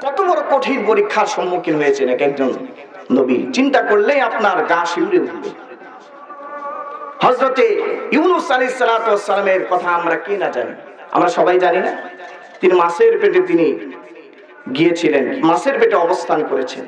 কত বড় কঠিন পরীক্ষার সম্মুখীন হয়েছেন এক একজন নবী, চিন্তা করলেই আপনার গা শিউরে উঠবে। হযরতে ইউনূস আলাইহিস সালাতু ওয়াস সালামের কথা আমরা কি না জানি? আমরা সবাই জানি না? তিনি মাছের পেটে তিনি গিয়েছিলেন, মাছের পেটে অবস্থান করেছেন।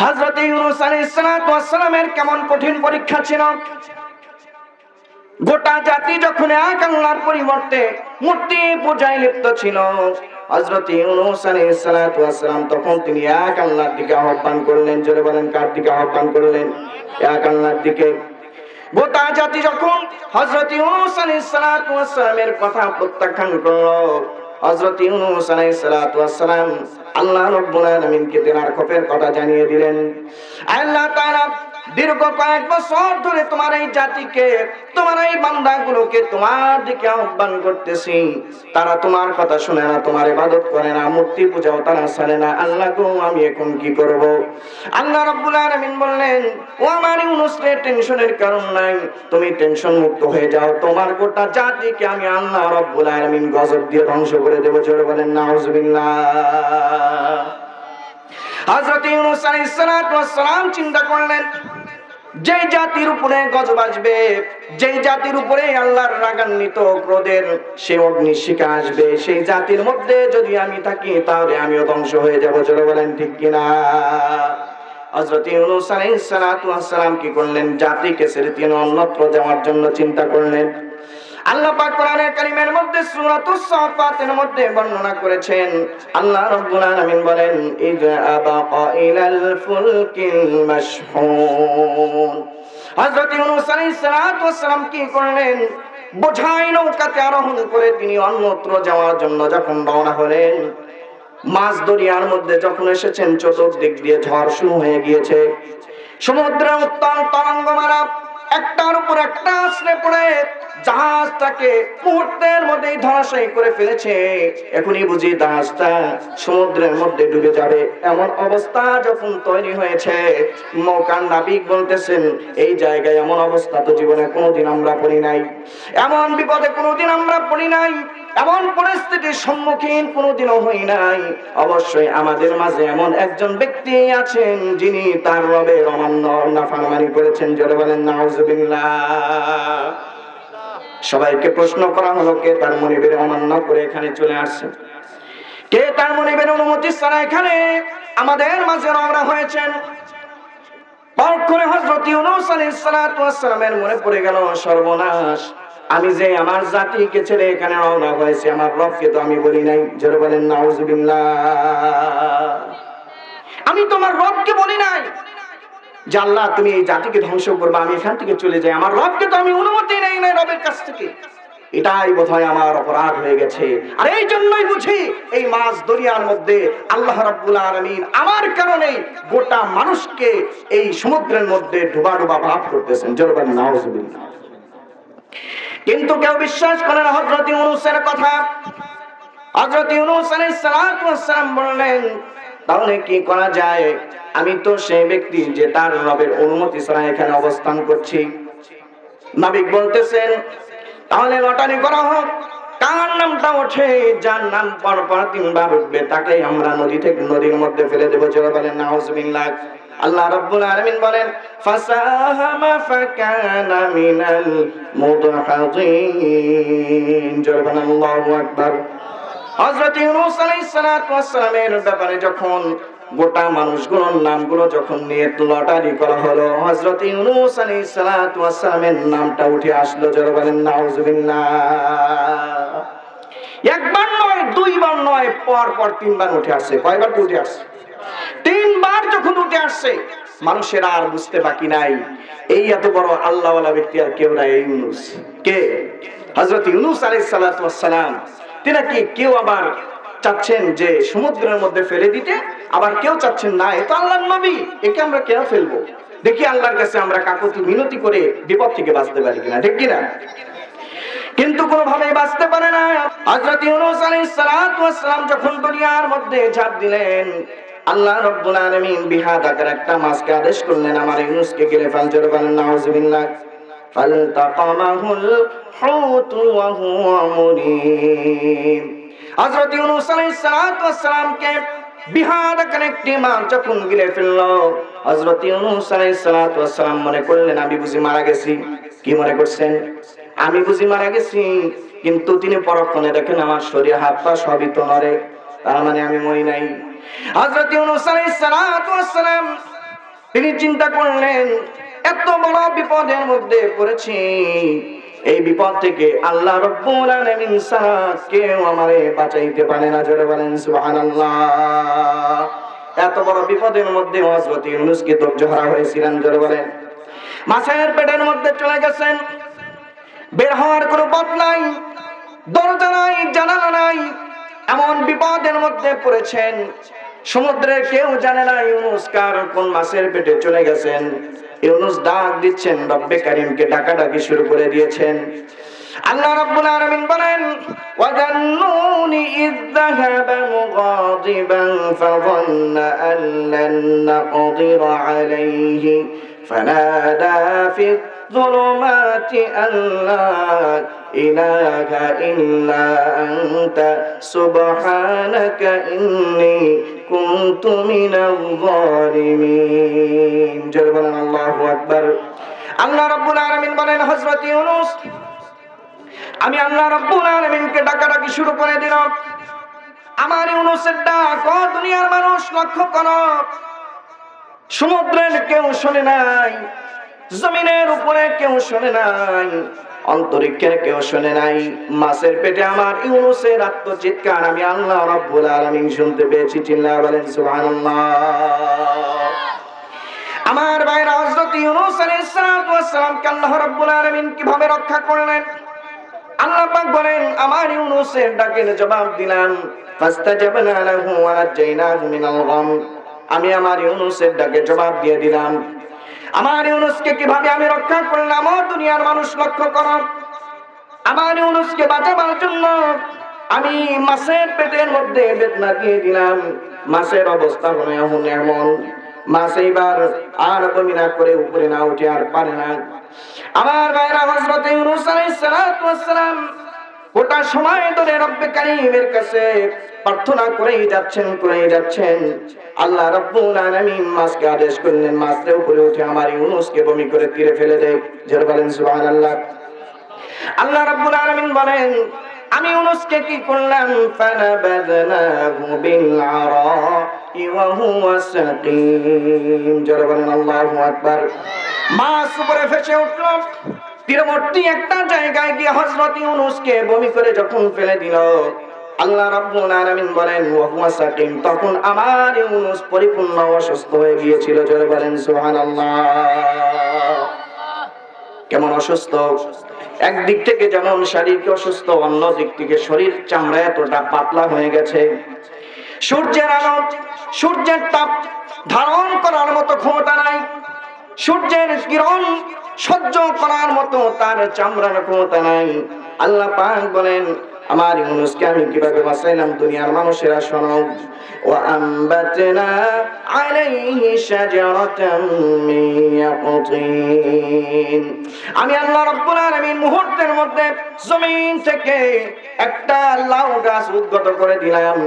হযরতে ইউনূস আলাইহিস সালাতু ওয়াস সালামের কেমন কঠিন পরীক্ষা ছিল। গোটা জাতি যখন এক আল্লাহর পরিবর্তে মূর্তি পূজায় লিপ্ত ছিল, হযরতে ইউনূস আলাইহিস সালাতু ওয়াস সালাম তখন তিনি এক আল্লাহর দিকে আহ্বান করলেন। জোরে বলেন, কার দিকে আহ্বান করলেন? এক আল্লাহর দিকে। গোটা জাতি যখন হযরত ইউনূস আলাইহিস সালাতু ওয়াস সালামের কথা প্রত্যাখ্যান করলো, হযরত ইউনূস আলাইহিস সালাতু ওয়াস সালাম আল্লাহ রাব্বুল আলামিনকে তেনার খোফের কথা জানিয়ে দিলেন। আল্লাহ তাআলা দীর্ঘ কয়েক বছর ধরে তোমার এই জাতিকে, তোমার এই বান্দাগুলোকে তোমার দিকে আহ্বান করতেছি, তারা তোমার কথা শুনে না, তোমার ইবাদত করে না, মূর্তি পূজাও তারা ছাড়ে না। আল্লাহ গো, আমি এখন কি করব? আল্লাহ রাব্বুল আলামিন বললেন, ও আমার ইউনূস রে, টেনশনের কারণ নাই, তুমি টেনশন মুক্ত হয়ে যাও। তোমার গোটা জাতিকে আমি আল্লাহ রাব্বুল আলামিন গজব দিয়ে ধ্বংস করে দেব। জোরে বলেন নাউজুবিল্লাহ। হযরত ইউনূস আলাইহিস সালাতু ওয়াস সালাম চিন্তা করলেন, যেই জাতির উপরে গজব আসবে, যেই জাতির উপরে আল্লাহর রাগান্বিত ক্রোধের সে অগ্নিশিখা আসবে, সেই জাতির মধ্যে যদি আমি থাকি তাহলে আমিও ধ্বংস হয়ে যাব। জোরে বলেন ঠিক কিনা? হযরত ইউনূস আলাইহিস সালাতু ওয়াস সালাম কি করলেন? জাতিকে ছেড়ে তিনি অন্যত্র যাওয়ার জন্য চিন্তা করলেন। আল্লাহ পাক কোরআনের কারীমের মধ্যে সূরাতুস সাফাতের মধ্যে বর্ণনা করেছেন, আল্লাহ রাব্বুল আলামিন বলেন, ইযা আবাকা ইলাল ফুলকিল মাশহুন। হযরত ইউনূস আলাইহিস সালাতু ওয়াস সালাম কি করলেন? বোঝাই নৌকাতে আরোহণ করে তিনি অন্যত্র যাওয়ার জন্য যখন রওনা হলেন, মাঝ দরিয়ার মধ্যে যখন এসেছেন, চতুর্দিক দিয়ে ঝড় শুরু হয়ে গিয়েছে। সমুদ্রের উত্তাল তরঙ্গমালা একটার উপর একটা আছড়ে পড়ে জাহাজটাকে মুহূর্তের মধ্যেই ধরাশায়ী করে ফেলেছে। এখনই বুঝি জাহাজটা সমুদ্রের মধ্যে ডুবে যাবে, এমন অবস্থা যখন তৈরি হয়েছে। নৌকার নাবিক বলতেছেন, এই জায়গায় এমন অবস্থা তো জীবনে কোনোদিন আমরা পড়ি নাই, এমন বিপদে কোনোদিন আমরা পড়ি নাই, এমন পরিস্থিতির সম্মুখীন কোনোদিনও হই নাই। অবশ্যই আমাদের মাঝে এমন একজন ব্যক্তি আছেন যিনি তার রবের অমান্য নাফরমানি করেছেন। জোরে বলেন নাউজুবিল্লাহ। সবাইকে প্রশ্ন করা হলো, কে তার মনিবের অমান্য করে এখানে চলে আসছে? কে তার মনিবের অনুমতি ছাড়া এখানে আমাদের মাঝে রওনা হয়েছেন? পরখ করে হযরত ইউনূস আলাইহিস সালাতু ওয়াস সালামের মনে পড়ে গেল, সর্বনাশ, আমি যে আমার জাতিকে ছেড়ে এখানে রওনা হয়েছি, আমার রবকে তো আমি বলি নাই। জোরে বলেন নাউজুবিল্লাহ। আমি তোমার রবকে বলি নাই যে আল্লাহ তুমি এই জাতিকে ধ্বংস করবে, আমি এখান থেকে চলে যাই। আমার রবকে তো আমি অনুমতি নেই নাই রবের কাছ থেকে। এটাই বোধহয় আমার অপরাধ হয়ে গেছে। আর এই জন্যই বুঝি এই মাঝ দরিয়ার মধ্যে আল্লাহ রাব্বুল আলামিন আমার কারণে গোটা মানুষকে এই সমুদ্রের মধ্যে ডুবা ডুবা ভাব করতেছেন। জোরে বলেন নাউজুবিল্লাহ। কিন্তু কেউ বিশ্বাস করে না হযরত ইউনূসের কথা। হযরত ইউনূস আলাইহিস সালাতু ওয়াস সালাম বললেন, তাহলে কি করা যায়? আমি তো সেই ব্যক্তি যে তার রবের অনুমতি ছাড়া এখানে অবস্থান করছি। নাবিক বলতেছেন, তাহলে লটারি করা হোক, কার নামটা ওঠে, যার নাম পরপর তিনবার উঠবে তাকেই আমরা নদীর মধ্যে ফেলে দেব। জোরে বলেন নাউজুবিল্লাহ। আল্লাহ রাব্বুল আলামিন বলেন, ফাসাহামা ফাকানা মিনাল মুদহাদিন। জোরে বলেন আল্লাহু আকবার। হযরত ইউনূস আলাইহিস সালাতু ওয়াস সালামের ব্যাপারে যখন গোটা মানুষগুলোর নামগুলো যখন নিয়ে লটারি করা হলো, হযরত ইউনূস আলাইহিস সালাতু ওয়াস সালামের নামটা উঠে আসলো। জোরে বলেন নাউজুবিল্লাহ। একবার নয়, দুইবার নয়, পর তিনবার উঠে আসছে। কয়বার উঠে আসছে? তিনবার যখন উঠে আসছে, মানুষের আর বুঝতে বাকি নাই এই এত বড় আল্লাহওয়ালা ব্যক্তি আর কেউ নাই। ইউনূস কে? হযরত ইউনূস আলাইহিস সালাতু ওয়াস সালাম। তিনি কি কেউ আবার চাচ্ছেন যে সমুদ্রের মধ্যে ফেলে দিতে, আবার কেউ চাচ্ছেন না এ তো আল্লাহর নবী, একে আমরা কেন ফেলবো? দেখি আল্লাহর কাছে আমরা কাকুতি মিনতি করে বিপদ থেকে বাঁচতে পারি কিনা, ঠিক কিনা? কিন্তু কোনোভাবেই বাঁচতে পারে না। হযরত ইউনূস আলাইহিস সালাতু ওয়াস সালাম যখন দুনিয়ার মধ্যে ঝাঁপ দিলেন, আল্লাহ রাব্বুল আলামিন বিহাদ আকার একটা মাছকে আদেশ করলেন, আমার ইউনূসকে গিলে ফেল। জোরে বলেন নাউজুবিল্লাহ। ফালতাকামাহুল হুতু ওয়া হুয়া মুলিম। হযরত ইউনূস আলাইহিস সালাতু ওয়াস সালামকে বিহার একটি মাছ যখন গিলে ফেলল, হযরত ইউনূস আলাইহিস সালাতু ওয়াস সালাম মনে করলেন আমি বুঝি মারা গেছি। কি মনে করছেন? আমি বুঝি মারা গেছি। কিন্তু তিনি পরক্ষণে দেখেন আমার শরীর হাত পা সবই তো নড়ে, তার মানে আমি মরি নাই। হযরত ইউনূস আলাইহিস সালাতু ওয়াস সালাম তিনি চিন্তা করলেন এত বড় বিপদের মধ্যে পড়েছি, এই বিপদ থেকে আল্লাহ রাব্বুল আলামিন ছাড়া কেউ আমারে বাঁচাইতে পারে না। জোরে বলেন সুবহানাল্লাহ। এত বড় বিপদের মধ্যে হযরত ইউনূস কি ধৈর্য হারা হয়েছিলেন? জোরে বলেন। মাছের পেটের মধ্যে চলে গেছেন, বের হওয়ার কোনো পথ নাই, দরজা নাই, জানালা নাই, এমন বিপদের মধ্যে পড়েছেন। সমুদ্রের কেউ জানে না ইউনূস কার কোন মাছের পেটে চলে গেছেন। ইউনূস ডাক দিচ্ছেন, রব্বে কারীমকে ডাকাডাকি শুরু করে দিয়েছেন। আল্লাহ রাব্বুল আলামিন বলেন ওয়াজান্নুনি ইয যাহাবা মুগাদিবান ফাযান্না আন লান নাকদির আলাইহি ফানাদা ফি الظلمات أن لا إله إلا أنت سبحانك إني كنت من الظالمين جل الله أكبر আল্লাহ রাব্বুল আলামিন বলেন হযরত ইউনূস আমি আল্লাহ রাব্বুল আলামিনকে ডাকাডাকি শুরু করে দিলাম। আমার ইউনূসের ডাক ও দুনিয়ার মানুষ লক্ষ্য করো, সমুদ্রের কেউ শুনে নাই, জমিনের উপরে কেউ শুনে নাই, অন্তরিক্ষের কেউ শুনে নাই, মাছের পেটে আমার ইউনূসের আত্মচিৎকার আমি আল্লাহ রাব্বুল আলামিন শুনতে পেয়েছি। চিল্লায়া বলেন সুবহানাল্লাহ। আমার ভাইরা হযরত ইউনূস আলাইহিস সালাতু ওয়াস সালামকে আল্লাহ রাব্বুল আলামিন কিভাবে রক্ষা করলেন? আল্লাহ পাক বলেন আমার ইউনূসের ডাকের জবাব দিলাম, ফাস্তাজাবনা লাহু ওয়া নাজাইনাহু মিনাল গাম। আমি আমার ইউনূসের ডাকে জবাব দিয়ে দিলাম। আমার ইউনূসকে কিভাবে আমি রক্ষা করলাম? ও দুনিয়ার মানুষ লক্ষ্য করো, আমার ইউনূসকে বাঁচাবার জন্য আমি মাছের পেটের মধ্যে বেদনা দিয়ে দিলাম। মাছের অবস্থা হলো এমন, মাছ এইবার আর কমিনা করে উপরে না উঠে আর পারে না। আমার ভাইরা হযরত ইউনূস আলাইহিস সালাতু ওয়াস সালাম গোটা সময় ধরে রব্বে কারীমের কাছে প্রার্থনা করেই যাচ্ছেন। আল্লাহ রাব্বুল আলামিন মাছকে আদেশ করলেন মাছের উপরে উঠে আমার ইউনূসকে বমি করে তীরে ফেলে দেয়। জোরে বলেন সুবহানাল্লাহ। আল্লাহ রাব্বুল আলামিন বলেন আমি ইউনূসকে কি করলাম? ফানাবাযনাহু বিল আরাই ওয়া হুয়া সাকিম। জোরে বলেন আল্লাহু আকবার। মাছ উপরে ভেসে উঠল, তীরবর্তী একটা জায়গায় গিয়ে হযরত ইউনূসকে বমি করে যখন ফেলে দিল, আল্লাহ রাব্বুল আলামিন বলেন ওয়া হুয়া সাকিম, তখন আমার ইউনূস পরিপূর্ণ অসুস্থ হয়ে গিয়েছিল। জোরে বলেন সুবহানাল্লাহ। কেমন অসুস্থ? একদিক থেকে যেমন শারীরিক অসুস্থ, অন্য দিক থেকে শরীর চামড়া এতটা পাতলা হয়ে গেছে, সূর্যের আলো সূর্যের তাপ ধারণ করার মতো ক্ষমতা নাই, সূর্যের কিরণ সহ্য করার মতো তার চামড়ার ক্ষমতা নাই। আল্লাহ পাক বলেন আমার ইউনূসকে আমি কিভাবে বাঁচাইলাম? দুনিয়ার মানুষেরা শোনো। ওয়া আনবাতনা আলাইহি শাজারাতাম মিন ইয়াকতিন। আমি আল্লাহ রাব্বুল আলামিন মুহূর্তের মধ্যে জমিন থেকে একটা লাউ গাছ উদ্গত করে দিলাম।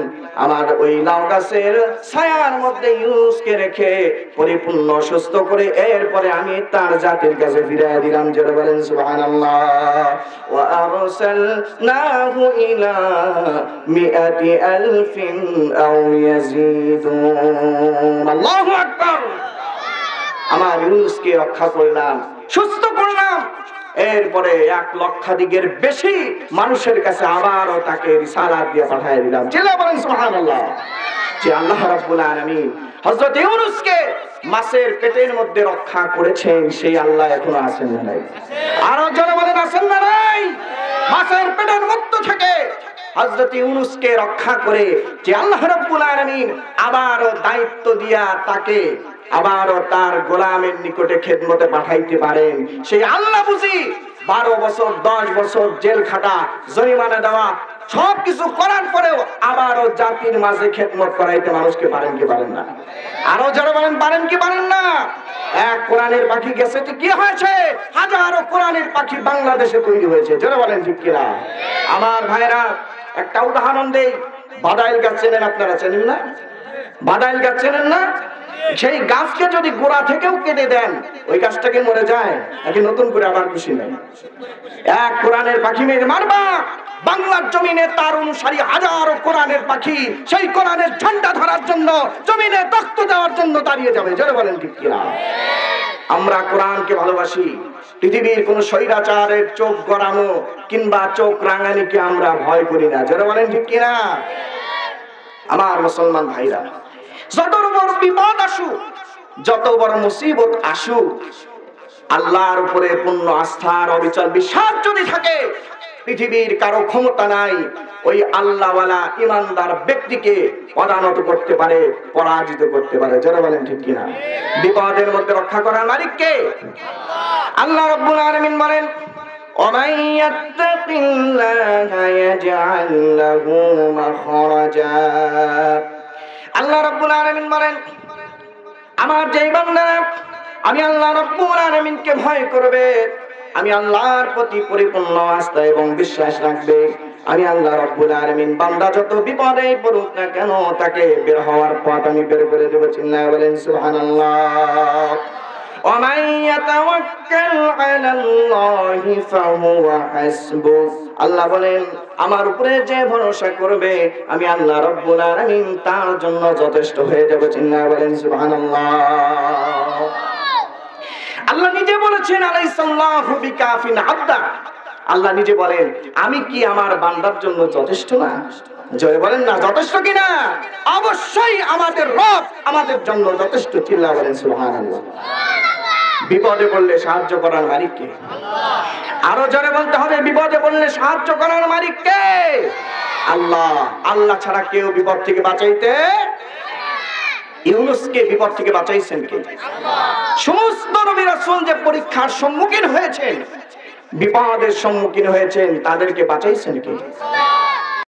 আমার ওই লাউ গাছের ছায়ার মধ্যে ইউনূসকে রেখে পরিপূর্ণ সুস্থ করে এরপরে আমি তার জাতির কাছে ফিরিয়ে দিলাম। জোরে বলেন সুবহানাল্লাহ। ওয়া আরসালনাহু ইলা মিআতি আলফিন আও ইয়াজিদুন। আল্লাহু আকবার। আমার ইউনূসকে রক্ষা করলাম, সুস্থ করলাম, এরপরে 1 লক্ষাধিকের বেশি মানুষের কাছে আবারও তাকে রিসালাত দিয়ে পাঠিয়ে দিলাম। চিল্লায়া বলেন সুবহানাল্লাহ। যে আল্লাহ রাব্বুল আলামিন হযরত ইউনূসকে মাছের পেটের মধ্যে রক্ষা করেছেন, সেই আল্লাহ এখনো আছেন না নাই? আরো জোরে বলেন আছেন না নাই? মাছের পেটের মধ্য থেকে হযরত ইউনূসকে রক্ষা করে যে আল্লাহ রাব্বুল আলামিন আবারও দায়িত্ব দিয়া তাকে আবারও তার গোলামের নিকটে খেদমতে পাঠাইতে পারেন, সেই আল্লাহ বুঝি 12 বছর 10 বছর জেল খাটা, জরিমানা দেওয়া, সবকিছু করার পরেও আবারও জাতির মাঝে খেদমত করাইতে মানুষকে পারেন কি পারেন না? আরো যারা বলেন পারেন কি পারেন না? এক কোরআনের পাখি গেছে তো কি হয়েছে? হাজারো কোরআনের পাখি বাংলাদেশে তৈরি হয়েছে। যারা বলেন ঠিক কিনা? আমার ভাইরা একটা উদাহরণ দেই, বাদাইল গাছ চেনেন আপনারা? চেনেন না? বাদাইল গাছ চেনেন না? সেই গাছকে যদি গোড়া থেকেও কেটে দেন, ওই গাছটাকে মরে যায় নাকি নতুন করে আবার খুশি নেই? এক কোরআনের পাখি মেরে মারবা, বাংলার জমিনে তার অনুসারী হাজারো কোরআনের পাখি সেই কোরআনের ঝান্ডা ধরার জন্য, জমিনে রক্ত দেওয়ার জন্য দাঁড়িয়ে যাবে। জোরে বলেন ঠিক কিনা? আমরা কোরআনকে ভালোবাসি। পৃথিবীর কোন স্বৈরাচারের চোখ গড়ানো কিংবা চোখ রাঙানিকে আমরা ভয় করি না। জোরে বলেন ঠিক কিনা? আমার মুসলমান ভাইরা, যত বড় বিপদ আসুক, যত বড় মুসিবত আসুক, আল্লাহর উপরে পূর্ণ আস্থার অবিচল বিশ্বাস যদি থাকে, পৃথিবীর কারো ক্ষমতা নাই ওই আল্লাহওয়ালা ইমানদার ব্যক্তিকে পরানত করতে পারে, পরাজিত করতে পারে। যারা বলেন ঠিক কিনা? বিপদের মধ্যে রক্ষা করার মালিক কে? আল্লাহ রাব্বুল আলামিন বলেন, وَمَن يَتَّقِ اللَّهَ يَجْعَل لَّهُ مَخْرَجًا। আল্লাহ রাব্বুল আলামিন বলেন, আমার যেই বান্দারা আমি আল্লাহ রাব্বুল আলামিনকে ভয় করবে, আমি আল্লাহর প্রতি পরিপূর্ণ আস্থা এবং বিশ্বাস রাখবে, আমি আল্লাহ রাব্বুল আলামিন বান্দা যত বিপদে পড়ুক না কেন তাকে বের হওয়ার পথ আমি বের করে দেব। চিল্লায়ে বলেন সুবহানাল্লাহ। وَمَن يَتَوَكَّلْ عَلَى اللَّهِ فَهُوَ حَسْبُهُ। আল্লাহ বলেন, আমার উপরে যে ভরসা করবে আমি আল্লাহ রাব্বুল আলামিন তার জন্য যথেষ্ট হয়ে যাব। চিল্লায়ে বলেন সুবহানাল্লাহ। আল্লাহ নিজে বলেছেন, আলাইসাল্লাহু বিকাফিন আবদা। আল্লাহ নিজে বলেন, আমি কি আমার বান্দার জন্য যথেষ্ট না? জয় বলেন না, যথেষ্ট কিনা? অবশ্যই আমাদের রব আমাদের জন্য যথেষ্ট। চিল্লায়ে বলেন সুবহানাল্লাহ। বিপদে পড়লে সাহায্য করার মালিক কে? আরো জোরে বলতে হবে, বিপদে পড়লে সাহায্য করার মালিক কে? আল্লাহ। আল্লাহ ছাড়া কেউ বিপদ থেকে বাঁচাইতে, ইউনূসকে বিপদ থেকে বাঁচাইছেন কে? সমস্ত নবী রাসূল যে পরীক্ষার সম্মুখীন হয়েছেন, বিপদের সম্মুখীন হয়েছেন, তাদেরকে বাঁচাইছেন কে?